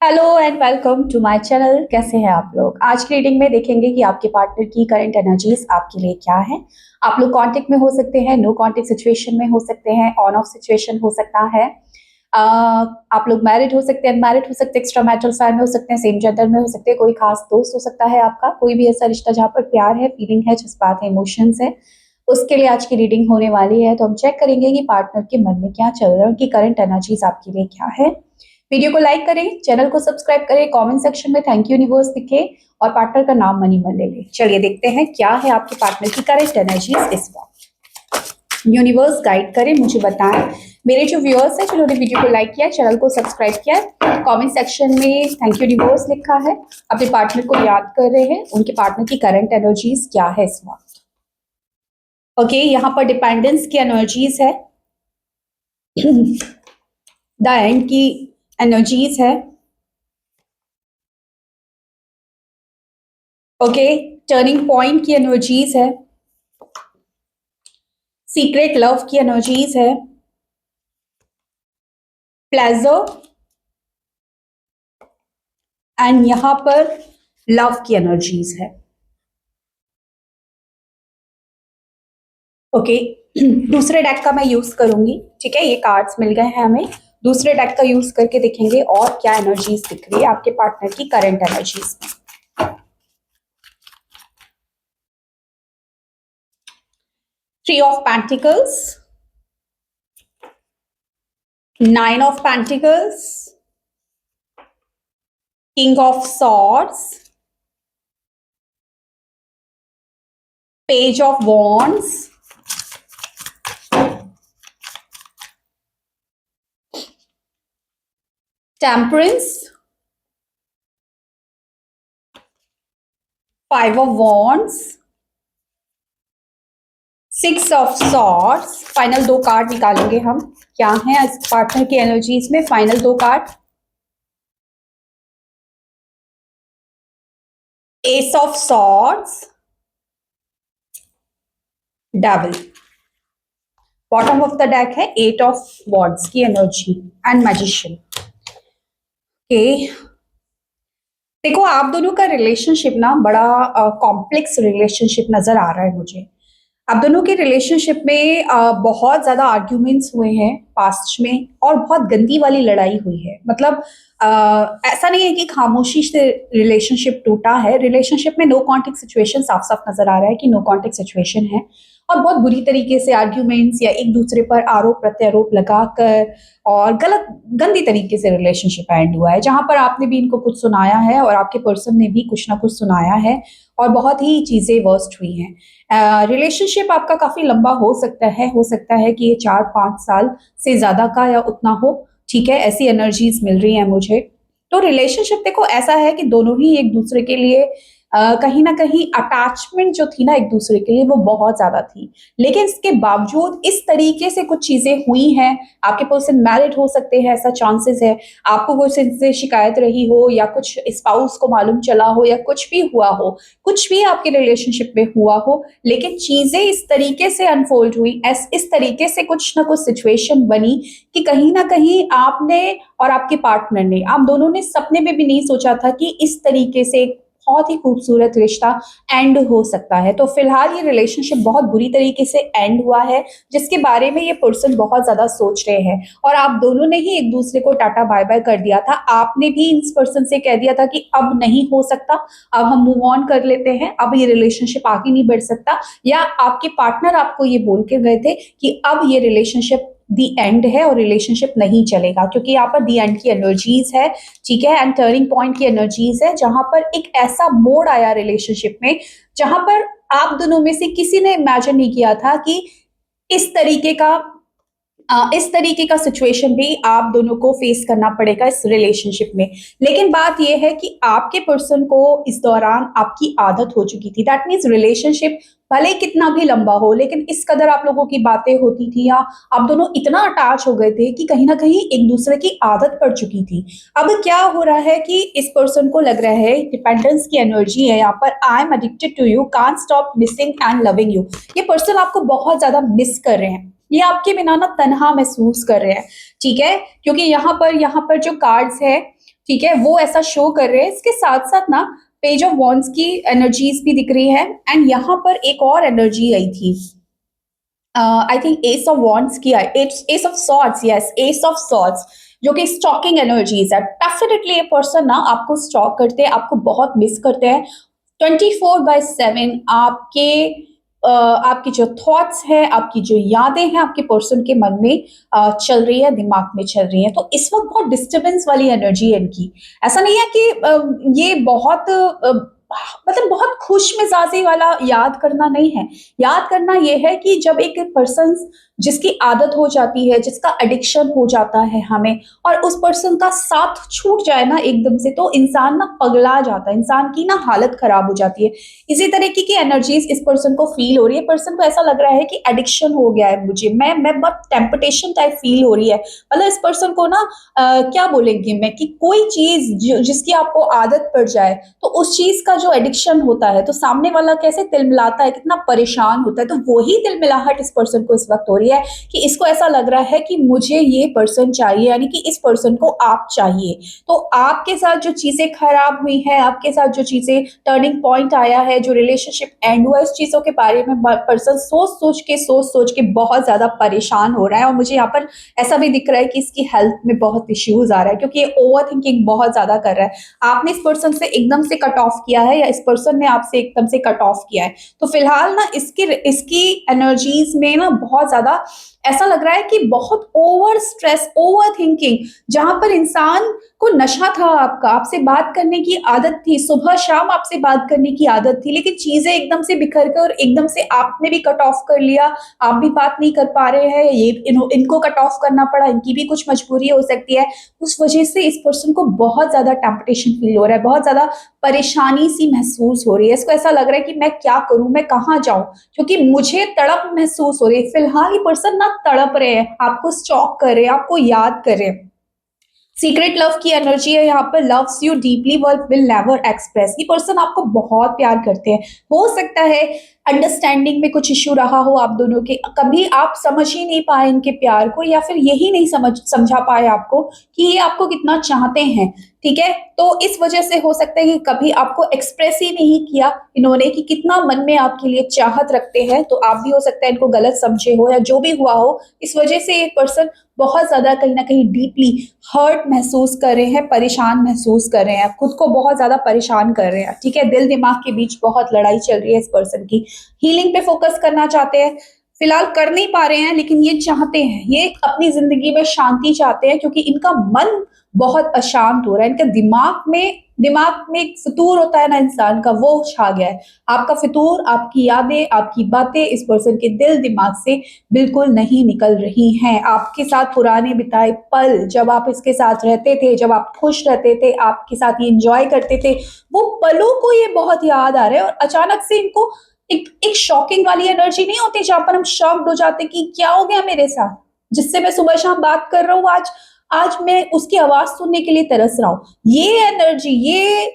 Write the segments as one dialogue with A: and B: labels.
A: Hello and welcome to my channel. कैसे हैं आप लोग? आज की रीडिंग में देखेंगे कि आपके पार्टनर की करंट एनर्जीज आपके लिए क्या है। आप लोग कांटेक्ट में हो सकते हैं, नो कांटेक्ट सिचुएशन में हो सकते हैं, ऑन ऑफ सिचुएशन हो सकता है। आप लोग मैरिड हो सकते हैं, अनमैरिड हो सकते हैं, एक्स्ट्रा मैरिटल अफेयर में हो सकते हैं, सेम जेंडर में हो सकते हैं, कोई खास दोस्त हो सकता है आपका, कोई भी ऐसा रिश्ता जहाँ पर प्यार है, फीलिंग है, जज्बात है, इमोशंस है, उसके लिए आज की रीडिंग होने वाली है। तो हम चेक करेंगे कि पार्टनर के मन में क्या चल रहा है, उनकी करंट एनर्जीज आपके लिए क्या है। वीडियो को लाइक करें, चैनल को सब्सक्राइब करें, कमेंट सेक्शन में थैंक यू यूनिवर्स लिखें और पार्टनर का नाम मनी ले लें। चलिए देखते हैं क्या है आपके पार्टनर की करंट एनर्जीज इस वक्त। यूनिवर्स गाइड करें, मुझे बताएं। मेरे जो व्यूअर्स हैं जिन्होंने वीडियो को लाइक किया, चैनल को सब्सक्राइब किया, कमेंट सेक्शन में थैंक यू यूनिवर्स लिखा है, अपने पार्टनर को याद कर रहे हैं, उनके पार्टनर की करंट एनर्जीज क्या है इस वक्त। ओके, यहाँ पर डिपेंडेंस की एनर्जीज है, द एंड की एनर्जीज है, ओके, टर्निंग पॉइंट की एनर्जीज है, सीक्रेट लव की एनर्जीज है, प्लेजर एंड यहां पर लव की एनर्जीज है। ओके, दूसरे डेक का मैं यूज करूंगी, ठीक है, ये कार्ड्स मिल गए हैं हमें। दूसरे डेक का यूज करके देखेंगे और क्या एनर्जीज दिख रही है आपके पार्टनर की करंट एनर्जीज में। Three of pentacles, nine of pentacles, king of swords, page of wands, temperance, five of wands, six of swords. Final दो कार्ड निकालेंगे हम, क्या है इस पार्टनर की एनर्जीज में। फाइनल दो card, S of swords, devil. Bottom of the deck है एट ऑफ वॉन्ड्स की एनर्जी एंड मैजिशियन। ओके, देखो आप दोनों का रिलेशनशिप ना बड़ा कॉम्प्लेक्स रिलेशनशिप नजर आ रहा है मुझे। आप दोनों के रिलेशनशिप में बहुत ज्यादा आर्ग्यूमेंट्स हुए हैं पास्ट में और बहुत गंदी वाली लड़ाई हुई है। मतलब ऐसा नहीं है कि खामोशी से रिलेशनशिप टूटा है। रिलेशनशिप में नो कॉन्टेक्ट सिचुएशन साफ साफ नजर आ रहा है कि नो कॉन्टेक्ट सिचुएशन है और बहुत बुरी तरीके से आर्ग्यूमेंट्स या एक दूसरे पर आरोप प्रत्यारोप लगाकर और गलत गंदी तरीके से रिलेशनशिप एंड हुआ है, जहां पर आपने भी इनको कुछ सुनाया है और आपके पर्सन ने भी कुछ ना कुछ सुनाया है और बहुत ही चीजें वर्स्ट हुई हैं। रिलेशनशिप आपका काफी लंबा हो सकता है कि ये 4-5 साल से ज्यादा का या उतना हो, ठीक है, ऐसी एनर्जीज मिल रही है मुझे। तो रिलेशनशिप देखो ऐसा है कि दोनों ही एक दूसरे के लिए कहीं ना कहीं अटैचमेंट जो थी ना एक दूसरे के लिए वो बहुत ज्यादा थी, लेकिन इसके बावजूद इस तरीके से कुछ चीजें हुई हैं। आपके पर्सन मैरिड हो सकते हैं, ऐसा चांसेस है। आपको कोई से शिकायत रही हो या कुछ स्पाउस को मालूम चला हो या कुछ भी हुआ हो, कुछ भी आपके रिलेशनशिप में हुआ हो, लेकिन चीजें इस तरीके से अनफोल्ड हुई, इस तरीके से कुछ ना कुछ सिचुएशन बनी कि कहीं ना कहीं आपने और आपके पार्टनर ने, आप दोनों ने सपने में भी नहीं सोचा था कि इस तरीके से बहुत ही खूबसूरत रिश्ता एंड हो सकता है। तो फिलहाल ये रिलेशनशिप बहुत बुरी तरीके से एंड हुआ है, जिसके बारे में ये पर्सन बहुत ज्यादा सोच रहे हैं और आप दोनों ने ही एक दूसरे को टाटा बाय बाय कर दिया था। आपने भी इस पर्सन से कह दिया था कि अब नहीं हो सकता, अब हम मूव ऑन कर लेते हैं, अब ये रिलेशनशिप आगे नहीं बढ़ सकता, या आपके पार्टनर आपको ये बोल के गए थे कि अब ये रिलेशनशिप दी एंड है और रिलेशनशिप नहीं चलेगा, क्योंकि यहाँ पर दी एंड की एनर्जीज है, ठीक है, एंड टर्निंग पॉइंट की एनर्जीज है, जहां पर एक ऐसा मोड़ आया रिलेशनशिप में जहां पर आप दोनों में से किसी ने इमेजिन नहीं किया था कि इस तरीके का सिचुएशन भी आप दोनों को फेस करना पड़ेगा इस रिलेशनशिप में। लेकिन बात यह है कि आपके पर्सन को इस दौरान आपकी आदत हो चुकी थी। दैट मीन्स रिलेशनशिप भले कितना भी लंबा हो, लेकिन इस कदर आप लोगों की बातें होती थी या आप दोनों इतना अटैच हो गए थे कि कहीं ना कहीं एक दूसरे की आदत पड़ चुकी थी। अब क्या हो रहा है कि इस पर्सन को लग रहा है, डिपेंडेंस की एनर्जी है यहाँ पर, I am addicted to you, can't stop missing and loving you. ये पर्सन आपको बहुत ज्यादा मिस कर रहे हैं, ये आपके बिना ना तन्हा महसूस कर रहे हैं, ठीक है, क्योंकि यहाँ पर जो कार्ड्स है ठीक है, वो ऐसा शो कर रहे हैं। इसके साथ साथ ना पेज ऑफ वॉन्ड्स की एनर्जीज भी दिख रही है, एंड यहाँ पर एक और एनर्जी आई थी, I think ace of wands की, ace of swords, yes ace of swords, जो कि स्टॉकिंग एनर्जीज है। डेफिनेटली ये पर्सन ना आपको स्टॉक करते हैं, आपको बहुत मिस करते हैं। 24/7 आपके आपकी जो थॉट्स है, आपकी जो यादें हैं आपके पर्सन के मन में चल रही है, दिमाग में चल रही है। तो इस वक्त बहुत डिस्टर्बेंस वाली एनर्जी है इनकी। ऐसा नहीं है कि ये बहुत मतलब बहुत खुश मिजाजी वाला याद करना नहीं है। याद करना ये है कि जब एक पर्सन जिसकी आदत हो जाती है, जिसका एडिक्शन हो जाता है हमें, और उस पर्सन का साथ छूट जाए ना एकदम से, तो इंसान ना पगला जाता है, इंसान की ना हालत खराब हो जाती है। इसी तरीके की एनर्जीज इस पर्सन को फील हो रही है। पर्सन को ऐसा लग रहा है कि एडिक्शन हो गया है मुझे, मैं बहुत टेम्पटेशन टाइप फील हो रही है। मतलब इस पर्सन को ना क्या बोलेंगे मैं, कि कोई चीज जिसकी आपको आदत पड़ जाए, तो उस चीज का जो एडिक्शन होता है, तो सामने वाला कैसे तिलमिलाता है, कितना परेशान होता है, तो वही तिलमिलाहट इस पर्सन को इस वक्त हो रही है कि इसको ऐसा लग रहा है कि मुझे ये पर्सन चाहिए, यानी कि इस पर्सन को आप चाहिए। तो आपके साथ जो चीजें खराब हुई है, आपके साथ जो चीजें टर्निंग पॉइंट आया है, जो रिलेशनशिप एंड हुआ, इस चीजों के बारे में पर्सन सोच सोच के बहुत ज्यादा परेशान हो रहा है। और मुझे यहाँ पर ऐसा भी दिख रहा है कि इसकी हेल्थ में बहुत इश्यूज आ रहा है, क्योंकि ये ओवर थिंकिंग बहुत ज्यादा कर रहा है। आपने इस पर्सन से एकदम से कट ऑफ किया है, या इस पर्सन ने आपसे एकदम से कट ऑफ किया है। तो फिलहाल ना इसकी एनर्जीज में ना बहुत ज्यादा ऐसा लग रहा है कि बहुत ओवर स्ट्रेस, ओवर थिंकिंग, जहां पर इंसान को नशा था आपका, आपसे बात करने की आदत थी, सुबह शाम आपसे बात करने की आदत थी, लेकिन चीजें एकदम से बिखर कर और एकदम से आपने भी कट ऑफ कर लिया, आप भी बात नहीं कर पा रहे हैं, ये इनको कट ऑफ करना पड़ा, इनकी भी कुछ मजबूरी हो सकती है। उस वजह से इस पर्सन को बहुत ज्यादा टेम्पटेशन फील हो रहा है, बहुत ज्यादा परेशानी सी महसूस हो रही है। इसको ऐसा लग रहा है कि मैं क्या करूं, मैं कहाँ जाऊं, क्योंकि मुझे तड़प महसूस हो रही है। फिलहाल ये पर्सन ना तड़प रहे हैं, आपको स्टॉक कर रहे हैं, आपको याद कर रहे हैं। सीक्रेट लव की एनर्जी है यहाँ पर, loves you deeply but will never express. ये पर्सन आपको बहुत प्यार करते हैं। हो सकता है अंडरस्टैंडिंग में कुछ इश्यू रहा हो आप दोनों के, कभी आप समझ ही नहीं पाए इनके प्यार को, या फिर यही नहीं समझा पाए आपको कि ये आपको कितना चाहते हैं। ठीक है, तो इस वजह से हो सकता है कि कभी आपको एक्सप्रेस ही नहीं किया इन्होंने कि कितना मन में आपके लिए चाहत रखते हैं। तो आप भी हो सकता है इनको गलत समझे हो, या जो भी हुआ हो, इस वजह से ये पर्सन बहुत ज्यादा कहीं ना कहीं डीपली हर्ट महसूस कर रहे हैं, परेशान महसूस कर रहे हैं, खुद को बहुत ज्यादा परेशान कर रहे हैं। ठीक है, दिल दिमाग के बीच बहुत लड़ाई चल रही है इस पर्सन की। हीलिंग पे फोकस करना चाहते हैं, फिलहाल कर नहीं पा रहे हैं, लेकिन ये चाहते हैं, ये अपनी जिंदगी में शांति चाहते हैं, क्योंकि इनका मन बहुत अशांत हो रहा है। इनका दिमाग में एक फितूर होता है ना इंसान का, वो छा गया है। आपका फितूर, आपकी यादें, आपकी बातें इस पर्सन के दिल दिमाग से बिल्कुल नहीं निकल रही हैं। आपके साथ पुराने बिताए पल, जब आप इसके साथ रहते थे, जब आप खुश रहते थे, आपके साथ ये इंजॉय करते थे, वो पलों को ये बहुत याद आ रहे हैं। और अचानक से इनको एक शॉकिंग वाली एनर्जी नहीं होती, जहां पर हम शॉक्ड हो जाते कि क्या हो गया मेरे साथ, जिससे मैं सुबह शाम बात कर रहा हूँ, आज आज मैं उसकी आवाज सुनने के लिए तरस रहा हूं। ये एनर्जी, ये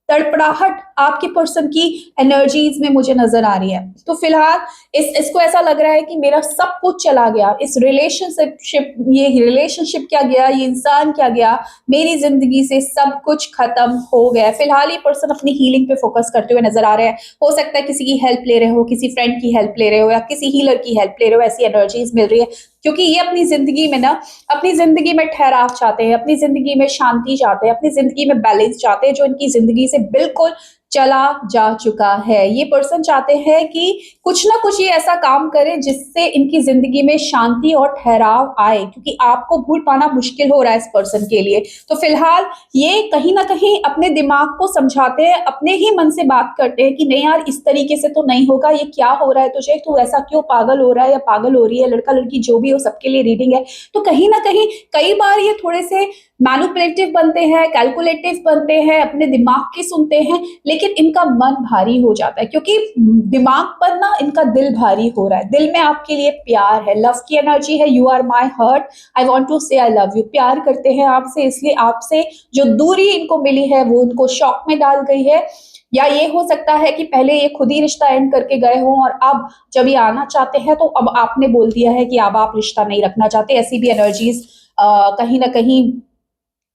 A: तड़पड़ाहट आपके पर्सन की एनर्जीज में मुझे नजर आ रही है। तो फिलहाल इसको ऐसा लग रहा है कि मेरा सब कुछ चला गया, इस ये रिलेशनशिप क्या गया, ये इंसान क्या गया, मेरी जिंदगी से सब कुछ खत्म हो गया। फिलहाल ये पर्सन अपनी हीलिंग पे फोकस करते हुए नजर आ रहे हैं। हो सकता है किसी की हेल्प ले रहे हो, किसी फ्रेंड की हेल्प ले रहे हो, या किसी हीलर की हेल्प ले रहे हो, ऐसी एनर्जीज मिल रही है। क्योंकि ये अपनी जिंदगी में ना, अपनी जिंदगी में ठहराव चाहते हैं, अपनी जिंदगी में शांति चाहते हैं, अपनी जिंदगी में बैलेंस चाहते हैं, जो इनकी जिंदगी से बिल्कुल चला जा चुका है। ये पर्सन चाहते हैं कि कुछ ना कुछ ये ऐसा काम करे जिससे इनकी जिंदगी में शांति और ठहराव आए, क्योंकि आपको भूल पाना मुश्किल हो रहा है इस पर्सन के लिए। तो फिलहाल ये कहीं ना कहीं अपने दिमाग को समझाते हैं, अपने ही मन से बात करते हैं कि नहीं यार, इस तरीके से तो नहीं होगा, ये क्या हो रहा है तुझे, तू ऐसा क्यों पागल हो रहा है या पागल हो रही है, लड़का लड़की जो भी हो सबके लिए रीडिंग है। तो कहीं ना कहीं कई बार ये थोड़े से मैनिपुलेटिव बनते हैं, कैलकुलेटिव बनते हैं, अपने दिमाग की सुनते हैं, लेकिन इनका मन भारी हो जाता है, क्योंकि दिमाग पर ना इनका दिल भारी हो रहा है। दिल में आपके लिए प्यार है, लव की एनर्जी है, you are my heart, I want to say I love you. प्यार करते हैं आपसे, इसलिए आपसे जो दूरी इनको मिली है वो उनको शॉक में डाल गई है। या ये हो सकता है कि पहले ये खुद ही रिश्ता एंड करके गए हों, और अब जब ये आना चाहते हैं तो अब आपने बोल दिया है कि अब आप रिश्ता नहीं रखना चाहते। ऐसी भी एनर्जीज कहीं ना कहीं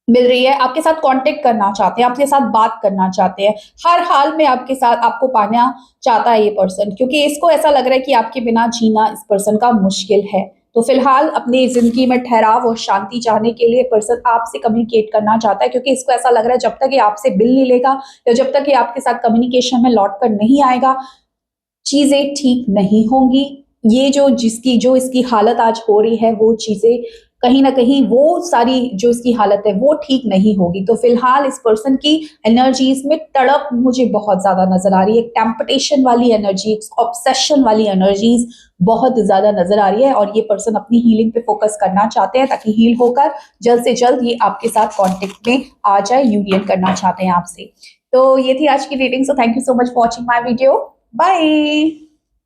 A: मिल रही है, आपके साथ कांटेक्ट करना चाहते हैं, आपके साथ बात करना चाहते हैं, हर हाल में आपके साथ आपको पाना चाहता है ये पर्सन, क्योंकि इसको ऐसा लग रहा है कि आपके बिना जीना इस पर्सन का मुश्किल है। तो फिलहाल अपनी जिंदगी में ठहराव और शांति चाहने के लिए पर्सन आपसे कम्युनिकेट करना चाहता है, क्योंकि इसको ऐसा लग रहा है जब तक ये आपसे बिल नहीं लेगा या जब तक ये आपके साथ कम्युनिकेशन में लौट कर नहीं आएगा, चीजें ठीक नहीं होंगी। ये जो इसकी हालत आज हो रही है, वो चीजें कहीं ना कहीं, वो सारी जो इसकी हालत है वो ठीक नहीं होगी। तो फिलहाल इस पर्सन की एनर्जीज में तड़प मुझे बहुत ज्यादा नजर आ रही है, टेम्पटेशन वाली एनर्जी, ऑब्सेशन वाली एनर्जीज बहुत ज्यादा नजर आ रही है, और ये पर्सन अपनी हीलिंग पे फोकस करना चाहते हैं ताकि हील होकर जल्द से जल्द ये आपके साथ कॉन्टेक्ट में आ जाए, यूनियन करना चाहते हैं आपसे। तो ये थी आज की reading. So thank you so much for watching my video. Bye.